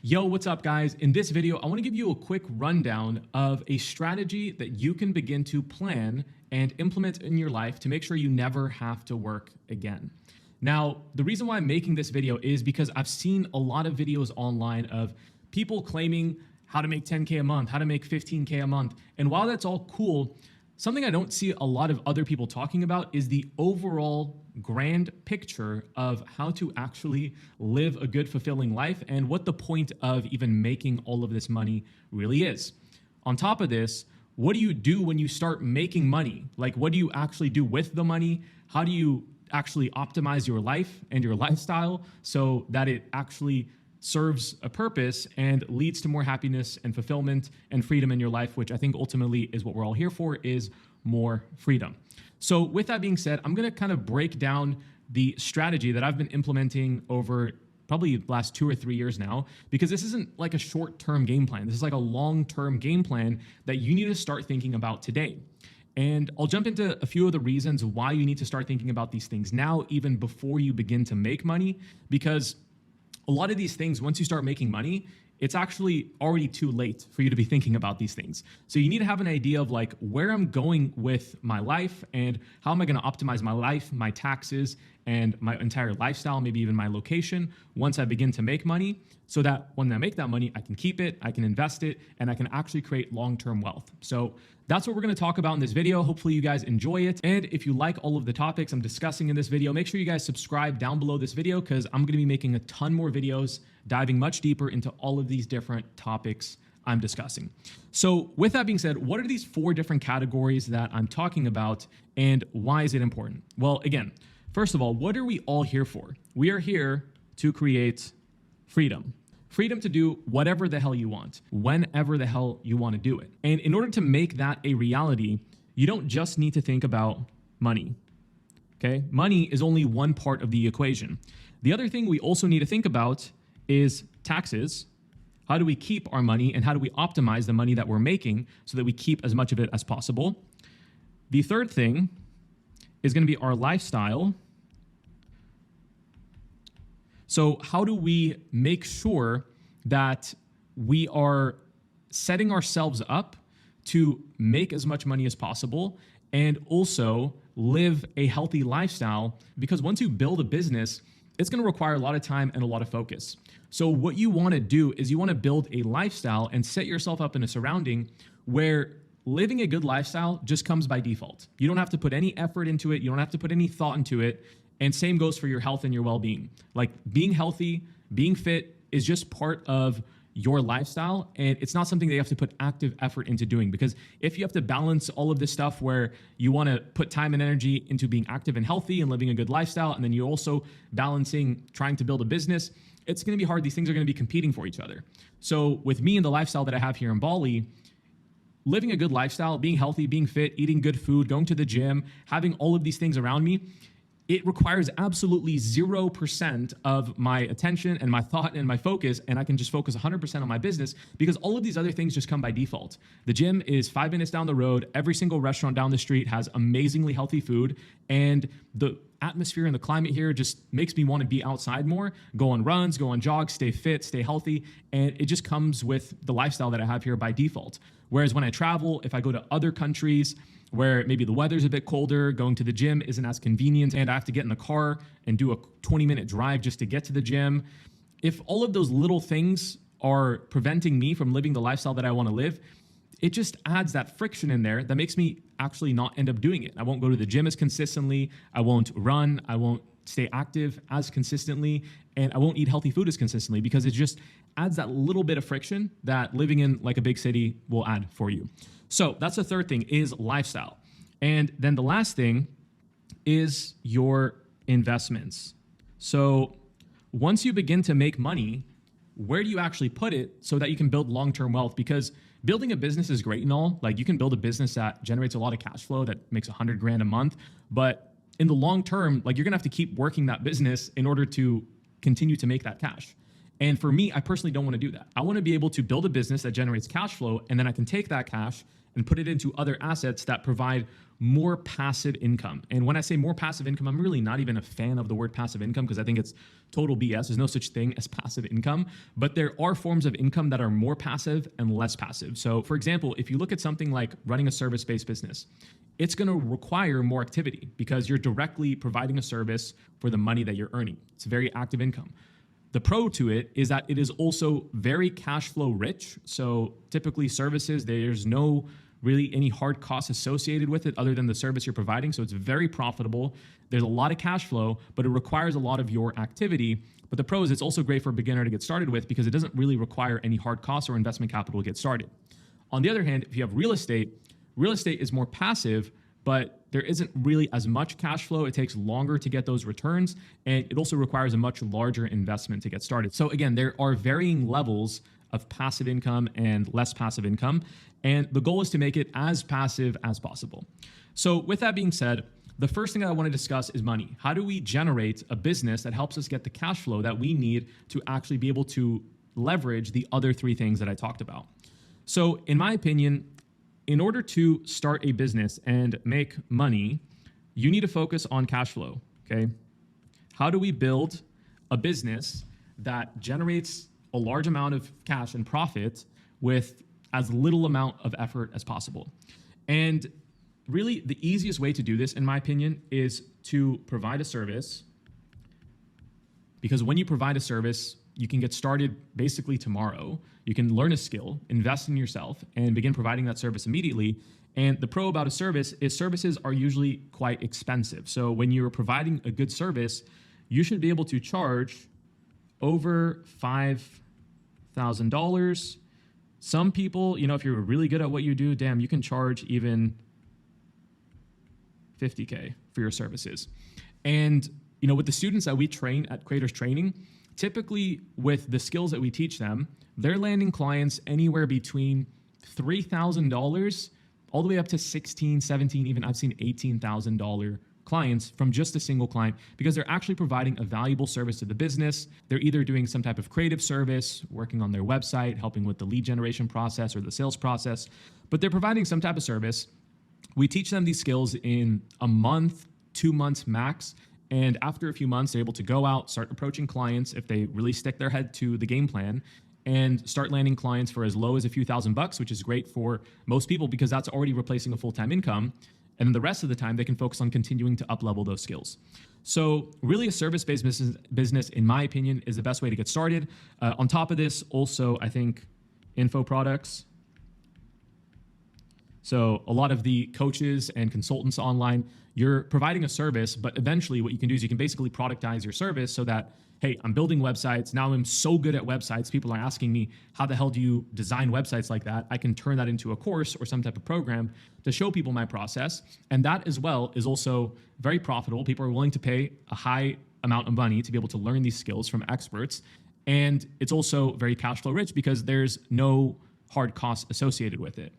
Yo, what's up guys? In this video, I want to give you a quick rundown of a strategy that you can begin to plan and implement in your life to make sure you never have to work again. Now, the reason why I'm making this video is because I've seen a lot of videos online of people claiming how to make 10K a month, how to make 15K a month. And while that's all cool, something I don't see a lot of other people talking about is the overall grand picture of how to actually live a good, fulfilling life and what the point of even making all of this money really is. On top of this, what do you do when you start making money? Like, what do you actually do with the money? How do you actually optimize your life and your lifestyle so that it actually serves a purpose and leads to more happiness and fulfillment and freedom in your life, which I think ultimately is what we're all here for, is more freedom. So with that being said, I'm going to kind of break down the strategy that I've been implementing over probably the last 2 or 3 years now, because this isn't like a short-term game plan. This is like a long-term game plan that you need to start thinking about today. And I'll jump into a few of the reasons why you need to start thinking about these things now, even before you begin to make money, because a lot of these things, once you start making money, it's actually already too late for you to be thinking about these things. So you need to have an idea of like where I'm going with my life and how am I going to optimize my life, my taxes, and my entire lifestyle, maybe even my location once I begin to make money, so that when I make that money, I can keep it, I can invest it, and I can actually create long-term wealth. So that's what we're going to talk about in this video. Hopefully you guys enjoy it. And if you like all of the topics I'm discussing in this video, make sure you guys subscribe down below this video, because I'm going to be making a ton more videos diving much deeper into all of these different topics I'm discussing. So with that being said, what are these 4 different categories that I'm talking about and why is it important? Well, again, first of all, what are we all here for? We are here to create freedom. Freedom to do whatever the hell you want, whenever the hell you want to do it. And in order to make that a reality, you don't just need to think about money. Okay? Money is only one part of the equation. The other thing we also need to think about is taxes. How do we keep our money and how do we optimize the money that we're making so that we keep as much of it as possible? The third thing is going to be our lifestyle. So how do we make sure that we are setting ourselves up to make as much money as possible and also live a healthy lifestyle? Because once you build a business, it's going to require a lot of time and a lot of focus. So what you want to do is you want to build a lifestyle and set yourself up in a surrounding where living a good lifestyle just comes by default. You don't have to put any effort into it. You don't have to put any thought into it. And same goes for your health and your well-being. Like being healthy, being fit is just part of your lifestyle. And it's not something that you have to put active effort into doing, because if you have to balance all of this stuff where you want to put time and energy into being active and healthy and living a good lifestyle, and then you're also balancing trying to build a business, it's going to be hard. These things are going to be competing for each other. So with me and the lifestyle that I have here in Bali, living a good lifestyle, being healthy, being fit, eating good food, going to the gym, having all of these things around me, it requires absolutely 0% of my attention and my thought and my focus, and I can just focus 100% on my business because all of these other things just come by default. The gym is 5 minutes down the road. Every single restaurant down the street has amazingly healthy food, and the atmosphere and the climate here just makes me want to be outside more, go on runs, go on jogs, stay fit, stay healthy, and it just comes with the lifestyle that I have here by default. Whereas when I travel, if I go to other countries where maybe the weather's a bit colder, going to the gym isn't as convenient, and I have to get in the car and do a 20-minute drive just to get to the gym. If all of those little things are preventing me from living the lifestyle that I want to live, it just adds that friction in there that makes me actually not end up doing it. I won't go to the gym as consistently, I won't run, I won't stay active as consistently, and I won't eat healthy food as consistently, because it just adds that little bit of friction that living in like a big city will add for you. So that's the third thing, is lifestyle. And then the last thing is your investments. So once you begin to make money, where do you actually put it so that you can build long-term wealth? Because building a business is great and all. Like you can build a business that generates a lot of cash flow that makes 100 grand a month, but in the long term, like you're gonna have to keep working that business in order to continue to make that cash. And for me, I personally don't want to do that. I want to be able to build a business that generates cash flow, and then I can take that cash and put it into other assets that provide more passive income. And when I say more passive income, I'm really not even a fan of the word passive income because I think it's total BS. There's no such thing as passive income, but there are forms of income that are more passive and less passive. So for example, if you look at something like running a service-based business, it's going to require more activity because you're directly providing a service for the money that you're earning. It's very active income. The pro to it is that it is also very cash flow rich. So typically services, there's no really any hard costs associated with it other than the service you're providing. So it's very profitable. There's a lot of cash flow, but it requires a lot of your activity. But the pro is it's also great for a beginner to get started with because it doesn't really require any hard costs or investment capital to get started. On the other hand, if you have real estate is more passive, but there isn't really as much cash flow. It takes longer to get those returns, and it also requires a much larger investment to get started. So again, there are varying levels of passive income and less passive income, and the goal is to make it as passive as possible. So with that being said, the first thing that I want to discuss is money. How do we generate a business that helps us get the cash flow that we need to actually be able to leverage the other three things that I talked about? So in my opinion, in order to start a business and make money, you need to focus on cash flow, okay? How do we build a business that generates a large amount of cash and profit with as little amount of effort as possible? And really the easiest way to do this, in my opinion, is to provide a service, because when you provide a service, you can get started basically tomorrow. You can learn a skill, invest in yourself, and begin providing that service immediately. And the pro about a service is services are usually quite expensive. So when you're providing a good service, you should be able to charge over $5,000. Some people, if you're really good at what you do, damn, you can charge even $50K for your services. And with the students that we train at Creators Training, typically with the skills that we teach them, they're landing clients anywhere between $3,000 all the way up to $16,000, $17,000, even I've seen $18,000 clients from just a single client because they're actually providing a valuable service to the business. They're either doing some type of creative service, working on their website, helping with the lead generation process or the sales process, but they're providing some type of service. We teach them these skills in a month, 2 months max. And after a few months, they're able to go out, start approaching clients if they really stick their head to the game plan, and start landing clients for as low as a few $1,000, which is great for most people because that's already replacing a full-time income. And then the rest of the time, they can focus on continuing to up-level those skills. So really a service-based business, in my opinion, is the best way to get started. On top of this, also, I think info products. So a lot of the coaches and consultants online, you're providing a service, but eventually what you can do is you can basically productize your service so that, hey, I'm building websites. Now I'm so good at websites. People are asking me, how the hell do you design websites like that? I can turn that into a course or some type of program to show people my process. And that as well is also very profitable. People are willing to pay a high amount of money to be able to learn these skills from experts. And it's also very cash flow rich because there's no hard costs associated with it.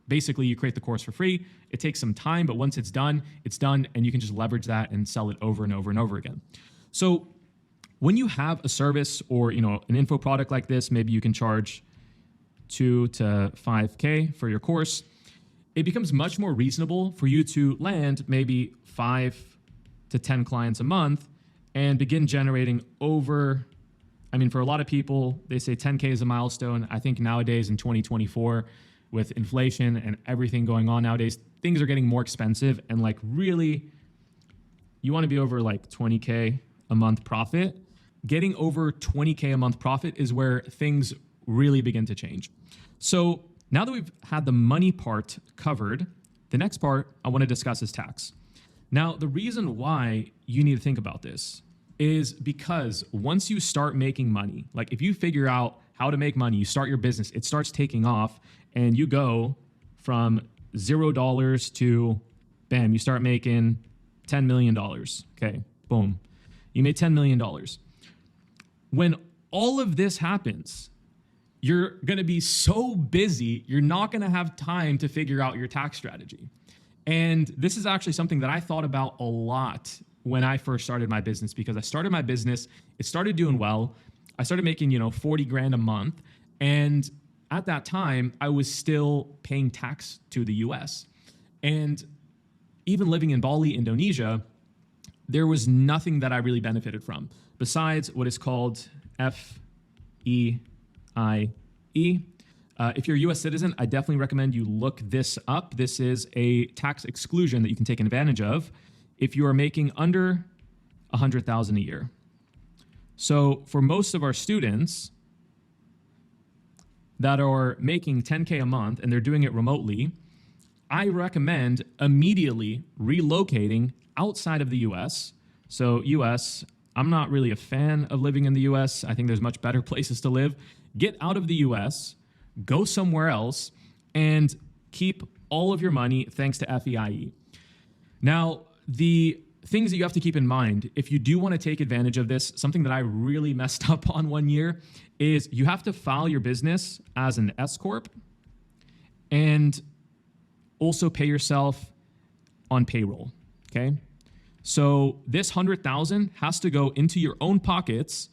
Basically, you create the course for free. It takes some time, but once it's done, and you can just leverage that and sell it over and over and over again. So when you have a service or an info product like this, maybe you can charge $2,000 to $5K for your course. It becomes much more reasonable for you to land maybe 5 to 10 clients a month and begin generating over. For a lot of people, they say 10K is a milestone. I think nowadays in 2024, with inflation and everything going on nowadays, things are getting more expensive. And really, you want to be over 20K a month profit. Getting over 20K a month profit is where things really begin to change. So now that we've had the money part covered, the next part I want to discuss is tax. Now, the reason why you need to think about this is because once you start making money, if you figure out how to make money, you start your business, it starts taking off, and you go from $0 to, bam, you start making $10 million. Okay, boom. You made $10 million. When all of this happens, you're going to be so busy, you're not going to have time to figure out your tax strategy. And this is actually something that I thought about a lot when I first started my business, because I started my business, it started doing well. I started making, 40 grand a month. And at that time, I was still paying tax to the US. And even living in Bali, Indonesia, there was nothing that I really benefited from besides what is called FEIE. If you're a US citizen, I definitely recommend you look this up. This is a tax exclusion that you can take advantage of if you are making under $100,000 a year. So for most of our students that are making 10K a month and they're doing it remotely, I recommend immediately relocating outside of the US. So US, I'm not really a fan of living in the US. I think there's much better places to live. Get out of the US, go somewhere else, and keep all of your money thanks to FEIE. Now, the things that you have to keep in mind, if you do want to take advantage of this, something that I really messed up on one year is you have to file your business as an S Corp and also pay yourself on payroll, okay? So this 100,000 has to go into your own pockets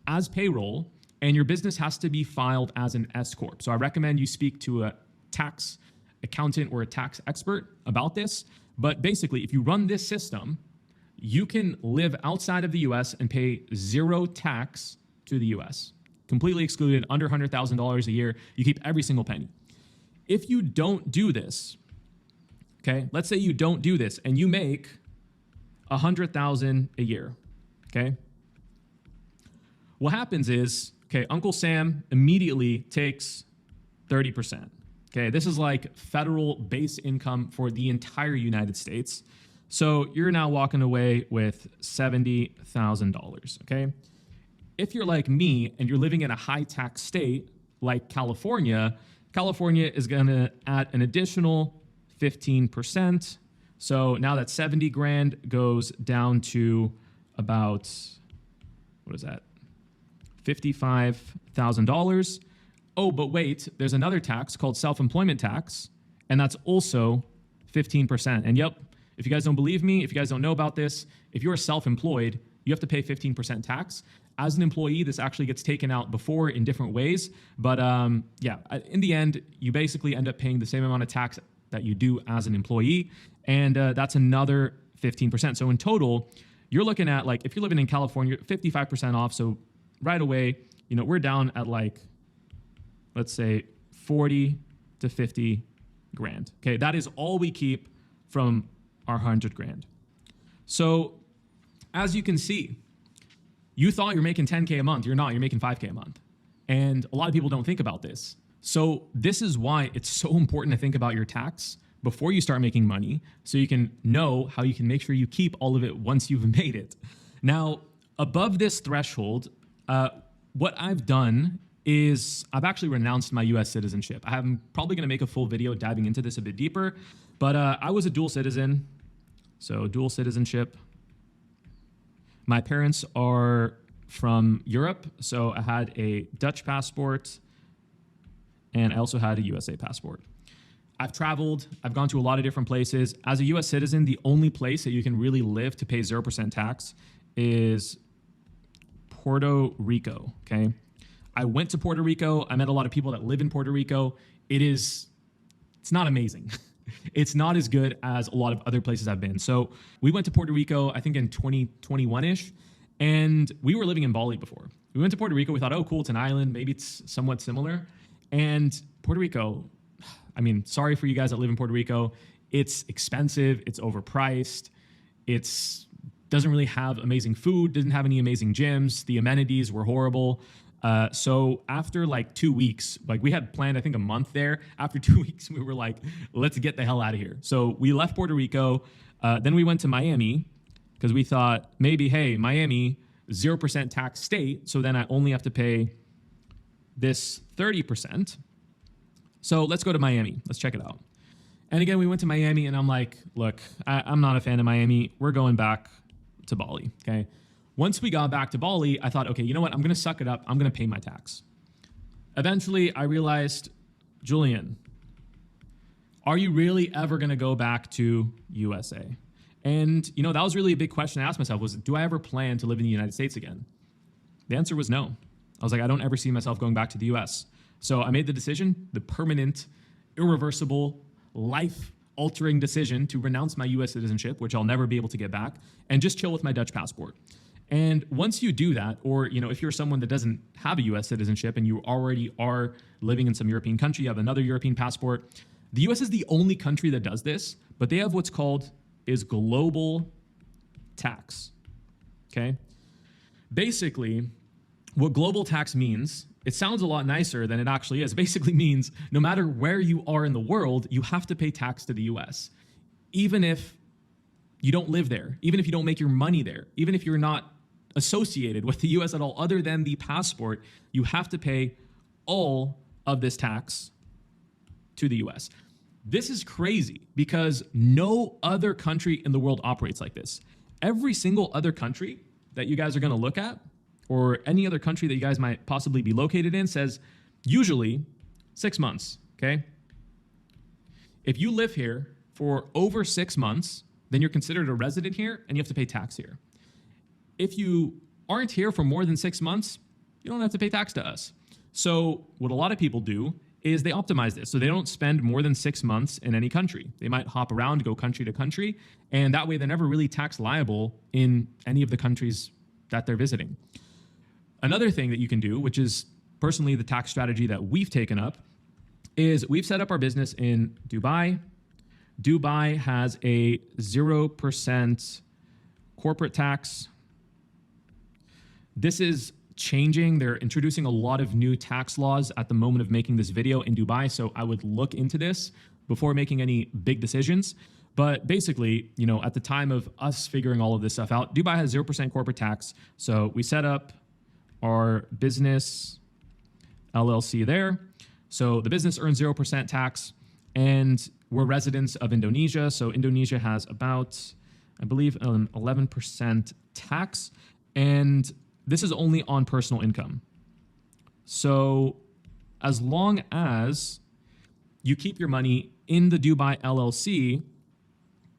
as payroll, and your business has to be filed as an S Corp. So I recommend you speak to a tax accountant or a tax expert about this. But basically, if you run this system, you can live outside of the US and pay zero tax to the US. Completely excluded, under $100,000 a year. You keep every single penny. If you don't do this, okay, let's say you don't do this and you make $100,000 a year, okay? What happens is, okay, Uncle Sam immediately takes 30%. Okay, this is like federal base income for the entire United States. So you're now walking away with $70,000, okay? If you're like me and you're living in a high tax state like California, California is gonna add an additional 15%. So now that 70 grand goes down to about, what is that? $55,000. Oh, but wait, there's another tax called self-employment tax, and that's also 15%. And yep, if you guys don't believe me, if you guys don't know about this, if you're self-employed, you have to pay 15% tax. As an employee, this actually gets taken out before in different ways. But yeah, in the end, you basically end up paying the same amount of tax that you do as an employee, and that's another 15%. So in total, you're looking at, like, if you're living in California, 55% off. So right away, you know, we're down at like, let's say 40 to 50 grand. Okay, that is all we keep from our 100 grand. So as you can see, you thought you're making 10K a month. You're not, you're making 5K a month. And a lot of people don't think about this. So this is why it's so important to think about your tax before you start making money, so you can know how you can make sure you keep all of it once you've made it. Now, above this threshold, what I've done is I've actually renounced my US citizenship. I'm probably gonna make a full video diving into this a bit deeper, but I was a dual citizen, so dual citizenship. My parents are from Europe, so I had a Dutch passport and I also had a USA passport. I've traveled, I've gone to a lot of different places. As a US citizen, the only place that you can really live to pay 0% tax is Puerto Rico, okay? I went to Puerto Rico. I met a lot of people that live in Puerto Rico. It's not amazing. It's not as good as a lot of other places I've been. So we went to Puerto Rico, I think in 2021-ish, and we were living in Bali before. We went to Puerto Rico. We thought, oh, cool, it's an island. Maybe it's somewhat similar. And Puerto Rico, I mean, sorry for you guys that live in Puerto Rico. It's expensive. It's overpriced. It's doesn't really have amazing food, doesn't have any amazing gyms. The amenities were horrible. So after like 2 weeks, like we had planned, I think, a month there. After 2 weeks, we were like, let's get the hell out of here. So we left Puerto Rico. Then we went to Miami because we thought maybe, hey, Miami, 0% tax state. So then I only have to pay this 30%. So let's go to Miami. Let's check it out. And again, we went to Miami and I'm like, look, I'm not a fan of Miami. We're going back to Bali, okay? Once we got back to Bali, I thought, okay, you know what? I'm going to suck it up. I'm going to pay my tax. Eventually, I realized, Julian, are you really ever going to go back to USA? And, you know, that was really a big question I asked myself was, do I ever plan to live in the United States again? The answer was no. I was like, I don't ever see myself going back to the US. So I made the decision, the permanent, irreversible, life altering decision to renounce my US citizenship, which I'll never be able to get back, and just chill with my Dutch passport. And once you do that, or if you're someone that doesn't have a US citizenship and you already are living in some European country, you have another European passport, the US is the only country that does this, but they have what's called is global tax. Okay? Basically, what global tax means, it sounds a lot nicer than it actually is. It basically means no matter where you are in the world, you have to pay tax to the US. Even if you don't live there, even if you don't make your money there, even if you're not associated with the US at all other than the passport, you have to pay all of this tax to the US. This is crazy because no other country in the world operates like this. Every single other country that you guys are going to look at, or any other country that you guys might possibly be located in, says usually 6 months, okay? If you live here for over 6 months, then you're considered a resident here and you have to pay tax here. If you aren't here for more than 6 months, you don't have to pay tax to us. So what a lot of people do is they optimize this. So they don't spend more than 6 months in any country. They might hop around, go country to country, and that way they're never really tax liable in any of the countries that they're visiting. Another thing that you can do, which is personally the tax strategy that we've taken up, is we've set up our business in Dubai. Dubai has a 0% corporate tax. This is changing. They're introducing a lot of new tax laws at the moment of making this video in Dubai, so I would look into this before making any big decisions. But basically, at the time of us figuring all of this stuff out, Dubai has 0% corporate tax. So we set up our business LLC there. So the business earns 0% tax, and we're residents of Indonesia. So Indonesia has about, I believe, an 11% tax, and this is only on personal income. So as long as you keep your money in the Dubai LLC,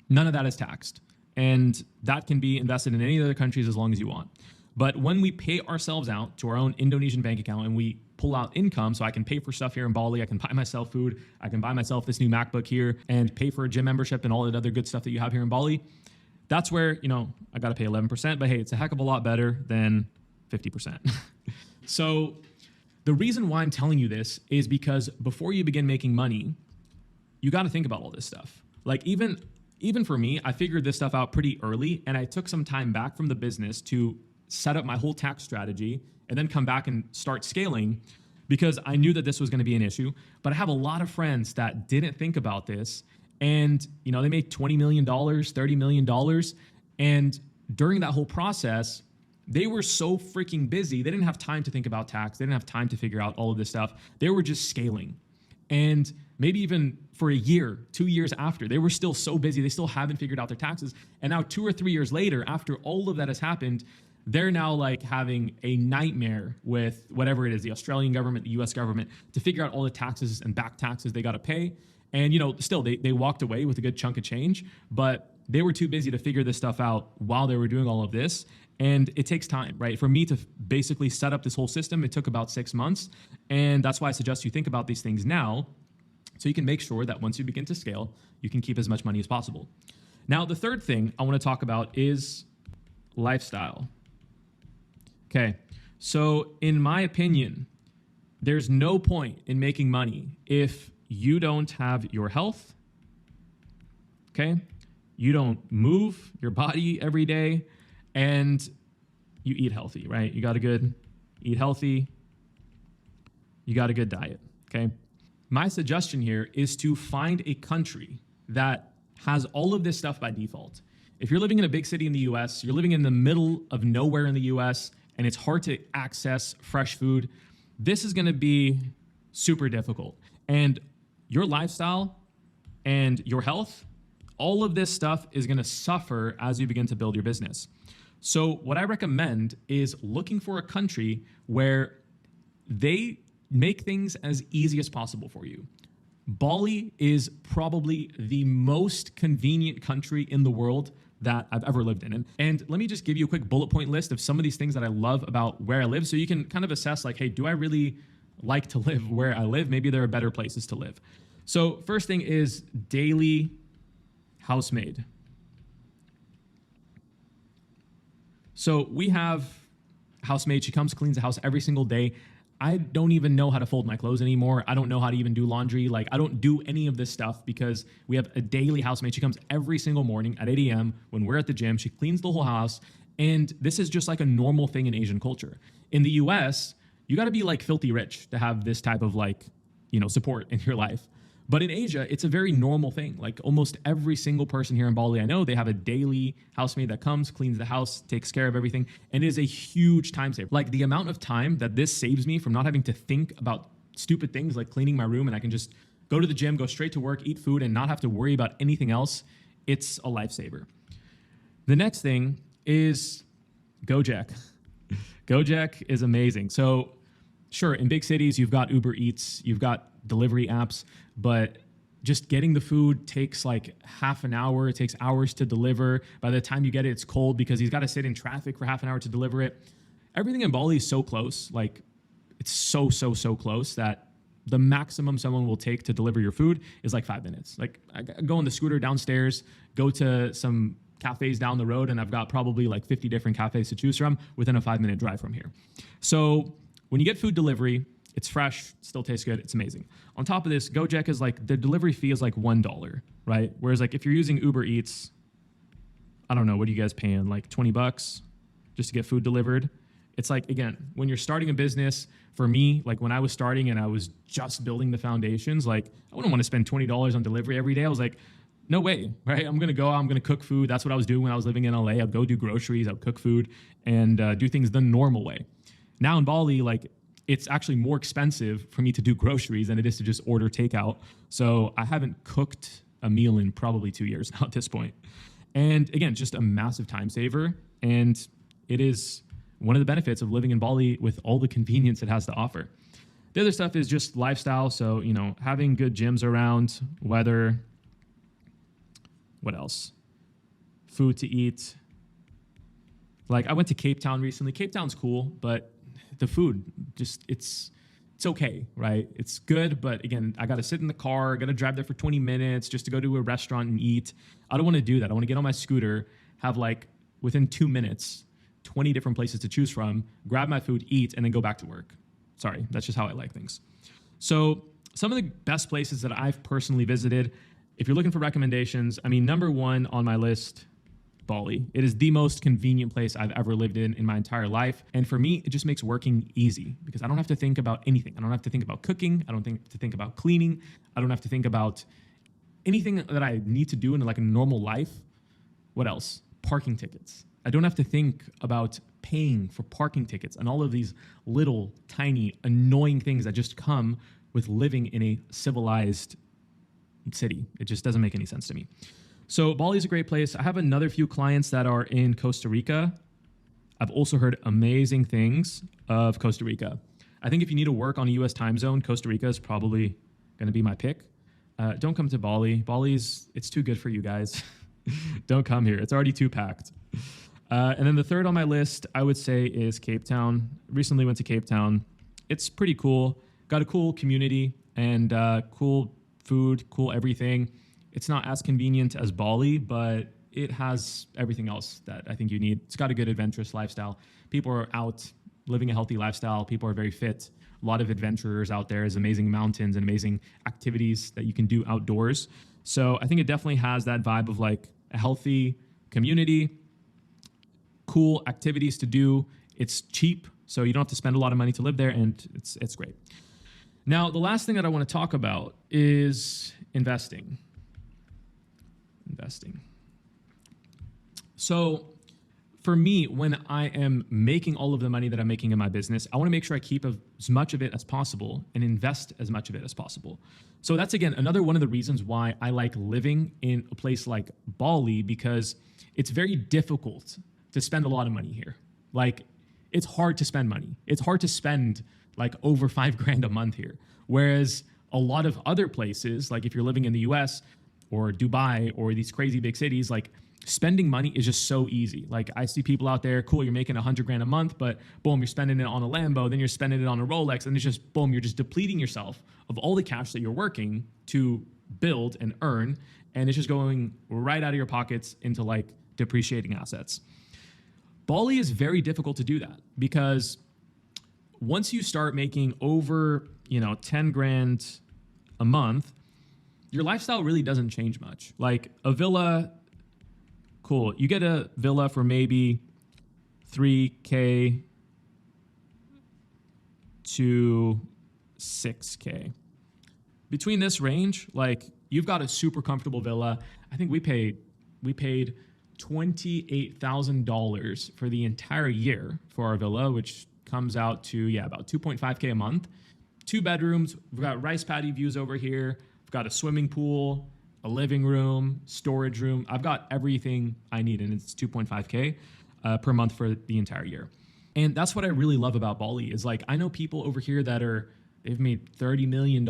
none of that is taxed. And that can be invested in any other countries as long as you want. But when we pay ourselves out to our own Indonesian bank account and we pull out income, so I can pay for stuff here in Bali, I can buy myself food, I can buy myself this new MacBook here and pay for a gym membership and all that other good stuff that you have here in Bali, that's where, I got to pay 11%, but hey, it's a heck of a lot better than 50%. So the reason why I'm telling you this is because before you begin making money, you got to think about all this stuff. Like even for me, I figured this stuff out pretty early, and I took some time back from the business to set up my whole tax strategy and then come back and start scaling because I knew that this was going to be an issue. But I have a lot of friends that didn't think about this, and they made $20 million, $30 million. And during that whole process, they were so freaking busy. They didn't have time to think about tax. They didn't have time to figure out all of this stuff. They were just scaling. And maybe even for a year, 2 years after, they were still so busy. They still haven't figured out their taxes. And now 2 or 3 years later, after all of that has happened, they're now like having a nightmare with whatever it is, the Australian government, the US government, to figure out all the taxes and back taxes they got to pay. And, still they walked away with a good chunk of change, but they were too busy to figure this stuff out while they were doing all of this. And it takes time, right? For me to basically set up this whole system, it took about 6 months. And that's why I suggest you think about these things now so you can make sure that once you begin to scale, you can keep as much money as possible. Now, the third thing I want to talk about is lifestyle. Okay, so in my opinion, there's no point in making money if you don't have your health, okay? You don't move your body every day, and you eat healthy, right? You got a good eat healthy, you got a good diet, okay? My suggestion here is to find a country that has all of this stuff by default. If you're living in a big city in the US, you're living in the middle of nowhere in the US, and it's hard to access fresh food, this is gonna be super difficult. And your lifestyle and your health, all of this stuff is gonna suffer as you begin to build your business. So what I recommend is looking for a country where they make things as easy as possible for you. Bali is probably the most convenient country in the world that I've ever lived in. And let me just give you a quick bullet point list of some of these things that I love about where I live so you can kind of assess like, hey, do I really like to live where I live? Maybe there are better places to live. So first thing is daily housemaid. So we have a housemaid. She comes, cleans the house every single day. I don't even know how to fold my clothes anymore. I don't know how to even do laundry. Like, I don't do any of this stuff because we have a daily housemaid. She comes every single morning at 8 a.m. when we're at the gym. She cleans the whole house. And this is just like a normal thing in Asian culture. In the US, you got to be like filthy rich to have this type of like, support in your life. But in Asia, it's a very normal thing. Like almost every single person here in Bali I know, they have a daily housemaid that comes, cleans the house, takes care of everything, and it is a huge time saver. Like the amount of time that this saves me from not having to think about stupid things like cleaning my room, and I can just go to the gym, go straight to work, eat food, and not have to worry about anything else, it's a lifesaver. The next thing is Gojek. Gojek is amazing. So sure, in big cities, you've got Uber Eats, you've got delivery apps, but just getting the food takes like half an hour. It takes hours to deliver. By the time you get it, it's cold because he's got to sit in traffic for half an hour to deliver it. Everything in Bali is so close. Like it's so close that the maximum someone will take to deliver your food is like 5 minutes. Like I go on the scooter downstairs, go to some cafes down the road, and I've got probably like 50 different cafes to choose from within a 5-minute drive from here. So when you get food delivery, it's fresh, still tastes good, it's amazing. On top of this, Gojek is like, the delivery fee is like $1, right? Whereas like if you're using Uber Eats, I don't know, what are you guys paying? Like $20 just to get food delivered? It's like, again, when you're starting a business, for me, like when I was starting and I was just building the foundations, like I wouldn't want to spend $20 on delivery every day. I was like, no way, right? I'm going to go out, I'm going to cook food. That's what I was doing when I was living in LA. I'd go do groceries, I'd cook food and do things the normal way. Now in Bali, like it's actually more expensive for me to do groceries than it is to just order takeout. So I haven't cooked a meal in probably 2 years now at this point. And again, just a massive time saver. And it is one of the benefits of living in Bali with all the convenience it has to offer. The other stuff is just lifestyle. So, having good gyms around, weather, what else? Food to eat. Like I went to Cape Town recently. Cape Town's cool, but the food, just it's okay, right? It's good, but again, I got to sit in the car, got to drive there for 20 minutes just to go to a restaurant and eat. I don't want to do that. I want to get on my scooter, have like within 2 minutes, 20 different places to choose from, grab my food, eat, and then go back to work. Sorry, that's just how I like things. So some of the best places that I've personally visited, if you're looking for recommendations, I mean, number one on my list, Bali. It is the most convenient place I've ever lived in my entire life. And for me, it just makes working easy because I don't have to think about anything. I don't have to think about cooking. I don't have to think about cleaning. I don't have to think about anything that I need to do in like a normal life. What else? Parking tickets. I don't have to think about paying for parking tickets and all of these little, tiny, annoying things that just come with living in a civilized city. It just doesn't make any sense to me. So Bali is a great place. I have another few clients that are in Costa Rica. I've also heard amazing things of Costa Rica. I think if you need to work on a US time zone, Costa Rica is probably going to be my pick. Don't come to Bali. It's too good for you guys. Don't come here. It's already too packed. And then the third on my list, I would say, is Cape Town. Recently went to Cape Town. It's pretty cool. Got a cool community and cool food, cool everything. It's not as convenient as Bali, but it has everything else that I think you need. It's got a good adventurous lifestyle. People are out living a healthy lifestyle. People are very fit. A lot of adventurers out there. There's amazing mountains and amazing activities that you can do outdoors. So I think it definitely has that vibe of like a healthy community, cool activities to do. It's cheap, so you don't have to spend a lot of money to live there, and it's great. Now, the last thing that I want to talk about is investing. So for me, when I am making all of the money that I'm making in my business, I want to make sure I keep as much of it as possible and invest as much of it as possible. So that's, again, another one of the reasons why I like living in a place like Bali, because it's very difficult to spend a lot of money here. Like, it's hard to spend money. It's hard to spend like over $5,000 a month here. Whereas a lot of other places, like if you're living in the US or Dubai or these crazy big cities, like spending money is just so easy. Like I see people out there, cool, you're making $100,000 a month, but boom, you're spending it on a Lambo, then you're spending it on a Rolex, and it's just boom, you're just depleting yourself of all the cash that you're working to build and earn, and it's just going right out of your pockets into like depreciating assets. Bali is very difficult to do that because once you start making over, 10 grand a month, your lifestyle really doesn't change much. Like a villa, cool. You get a villa for maybe 3K to 6K. Between this range, like you've got a super comfortable villa. I think we paid $28,000 for the entire year for our villa, which comes out to, about 2.5K a month. 2 bedrooms. We've got rice paddy views over here. We've got a swimming pool, a living room, storage room. I've got everything I need, and it's 2.5K per month for the entire year. And that's what I really love about Bali is like, I know people over here they've made $30 million,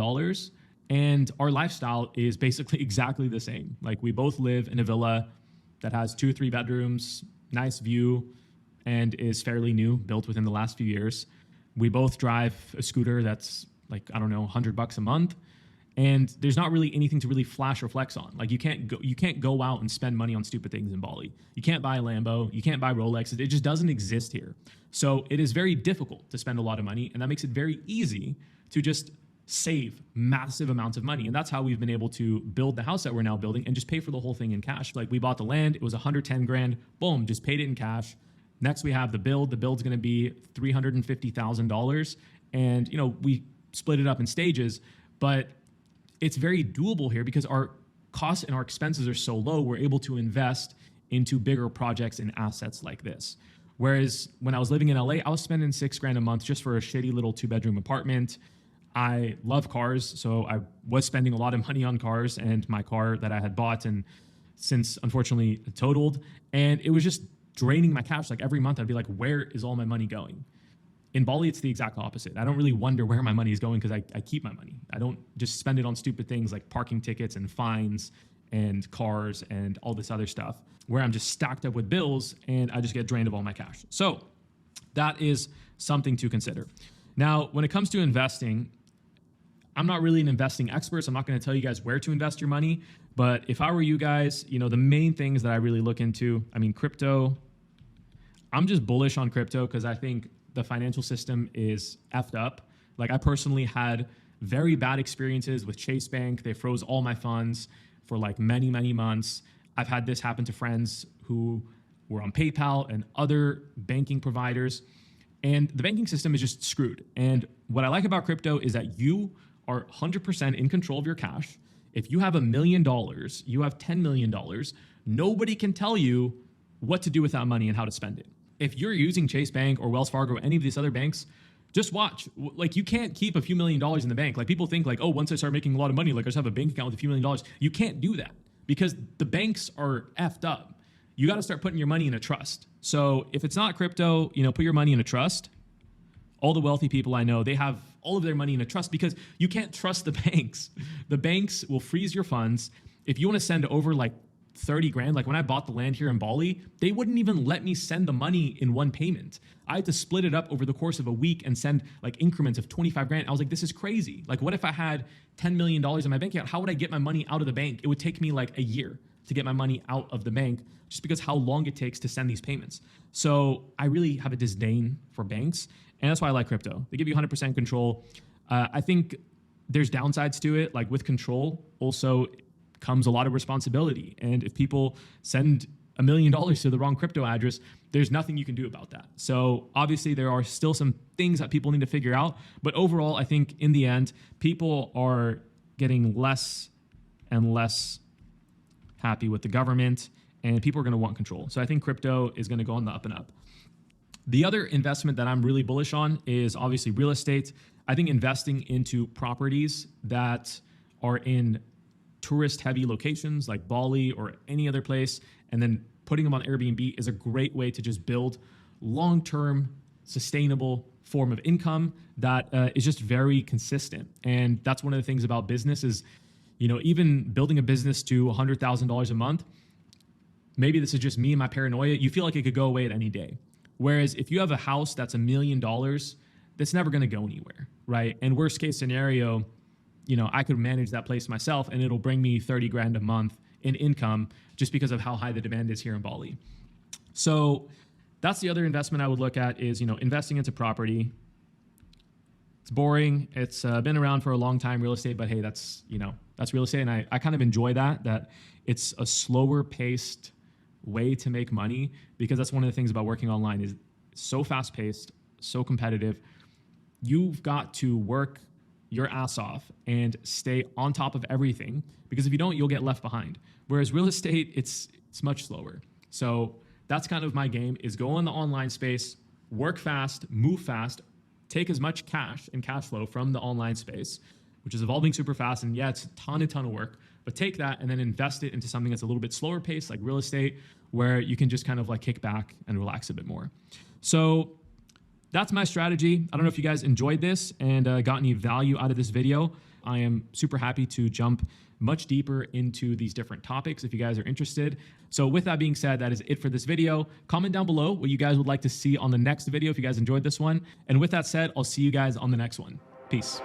and our lifestyle is basically exactly the same. Like we both live in a villa that has 2 or 3 bedrooms, nice view, and is fairly new, built within the last few years. We both drive a scooter that's like, I don't know, $100 a month. And there's not really anything to really flash or flex on. Like you can't go out and spend money on stupid things in Bali. You can't buy a Lambo. You can't buy Rolex. It just doesn't exist here. So it is very difficult to spend a lot of money, and that makes it very easy to just save massive amounts of money. And that's how we've been able to build the house that we're now building and just pay for the whole thing in cash. Like we bought the land, it was 110 grand, boom, just paid it in cash. Next we have the build. The build's going to be $350,000. And, we split it up in stages, but it's very doable here because our costs and our expenses are so low. We're able to invest into bigger projects and assets like this. Whereas when I was living in LA, I was spending $6 grand a month just for a shitty little 2-bedroom apartment. I love cars, so I was spending a lot of money on cars, and my car that I had bought and since unfortunately totaled, and it was just draining my cash. Like every month I'd be like, where is all my money going? In Bali, it's the exact opposite. I don't really wonder where my money is going because I keep my money. I don't just spend it on stupid things like parking tickets and fines and cars and all this other stuff where I'm just stacked up with bills and I just get drained of all my cash. So that is something to consider. Now, when it comes to investing, I'm not really an investing expert, so I'm not going to tell you guys where to invest your money. But if I were you guys, the main things that I really look into, crypto, I'm just bullish on crypto because I think the financial system is effed up. Like I personally had very bad experiences with Chase Bank. They froze all my funds for like many, many months. I've had this happen to friends who were on PayPal and other banking providers. And the banking system is just screwed. And what I like about crypto is that you are 100% in control of your cash. If you have $1 million, you have $10 million, nobody can tell you what to do with that money and how to spend it. If you're using Chase Bank or Wells Fargo or any of these other banks, just watch. Like you can't keep a few $1 million in the bank. Like people think like, oh, once I start making a lot of money, like I just have a bank account with a few $1 million. You can't do that because the banks are effed up. You got to start putting your money in a trust. So if it's not crypto, put your money in a trust. All the wealthy people I know, they have all of their money in a trust because you can't trust the banks. The banks will freeze your funds. If you want to send over like 30 grand, like when I bought the land here in Bali, they wouldn't even let me send the money in one payment. I had to split it up over the course of a week and send like increments of 25 grand. I was like, this is crazy. Like what if I had $10 million in my bank account? How would I get my money out of the bank? It would take me like a year to get my money out of the bank just because how long it takes to send these payments. So I really have a disdain for banks. And that's why I like crypto. They give you 100% control. I think there's downsides to it. Like with control also comes a lot of responsibility. And if people send $1 million to the wrong crypto address, there's nothing you can do about that. So obviously there are still some things that people need to figure out. But overall, I think in the end, people are getting less and less happy with the government and people are going to want control. So I think crypto is going to go on the up and up. The other investment that I'm really bullish on is obviously real estate. I think investing into properties that are in tourist-heavy locations like Bali or any other place, and then putting them on Airbnb is a great way to just build long-term, sustainable form of income that is just very consistent. And that's one of the things about business is, even building a business to $100,000 a month, maybe this is just me and my paranoia, you feel like it could go away at any day. Whereas if you have a house that's $1 million, that's never going to go anywhere, right? And worst case scenario, I could manage that place myself and it'll bring me 30 grand a month in income just because of how high the demand is here in Bali. So that's the other investment I would look at is, investing into property. It's boring. It's been around for a long time, real estate, but hey, that's real estate. And I kind of enjoy that it's a slower paced way to make money, because that's one of the things about working online is so fast paced, so competitive. You've got to work your ass off and stay on top of everything, because if you don't, you'll get left behind. Whereas real estate, it's much slower. So that's kind of my game, is go in the online space, work fast, move fast, take as much cash and cash flow from the online space, which is evolving super fast. And yeah, it's a ton of work, but take that and then invest it into something that's a little bit slower pace, like real estate, where you can just kind of like kick back and relax a bit more. So that's my strategy. I don't know if you guys enjoyed this and got any value out of this video. I am super happy to jump much deeper into these different topics if you guys are interested. So with that being said, that is it for this video. Comment down below what you guys would like to see on the next video if you guys enjoyed this one. And with that said, I'll see you guys on the next one. Peace.